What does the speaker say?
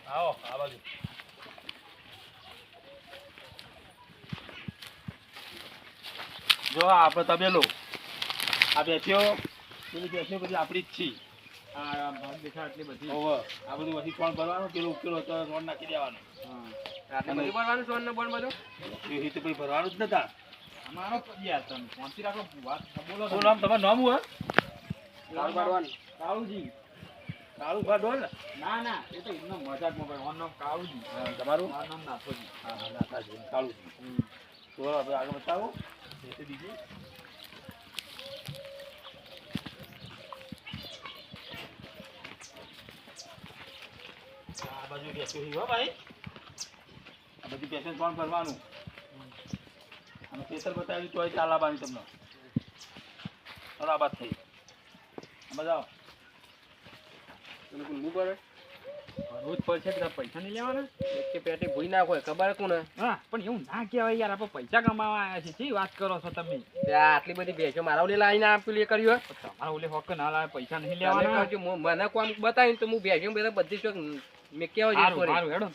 આવો આ બાજુ જો આપણે તબેલો આ બેઠ્યો પેલી બેઠ્યો બધી આપણી જ છે. આ ભાગ દેખા એટલી બધી આ બધું વધી કોણ ભરવાનું પેલું ઉકેલો તો લોન નાખી દેવાનું. આટલે બધું ભરવાનું સોન ને બોન બધું એ તો પછી ભરવાનું જ નતા. અમારો યાર તમે પહોંચી રાખો વાત બોલો. શું નામ તમારું નામ હું કાળું પાડવાનું કાળુજી કાળું ભાડો ને ના ના એ તો એમનો મજાકમાં ભાઈ ઓન નામ કાળુજી તમારું મારું નામ નાથોજી. હા હા નાથાજી કાળુજી. તો હવે આગળ બતાવો બીજી આ બાજુ બેસ્યું હો ભાઈ આ બધી પેશન્ટ કોણ ભરવાનું અને પેસર બતાવી તોય ચાલાબાની તમને બરાબર થઈ બતાવો એટલે કોણ મું કરે ભરવું જ પડશે કે પૈસા નહીં લેવાના એક કે પેટે ભૂઈ નાખો ખબર કોને. હા પણ એવું ના કહેવાય યાર આપણે પૈસા કમાવા આવ્યા છે શી વાત કરો છો તમે. આટલી બધી ભેંસો મારા ઓલે લાવીને આપેલું એ કર્યું તમારા ઓલે હોક ના લાવે પૈસા નહીં લેવાના. મને કોમ બતાવીને તો હું ભેંસો બધા બધી શોખ મેં કેવા જેવું હેડો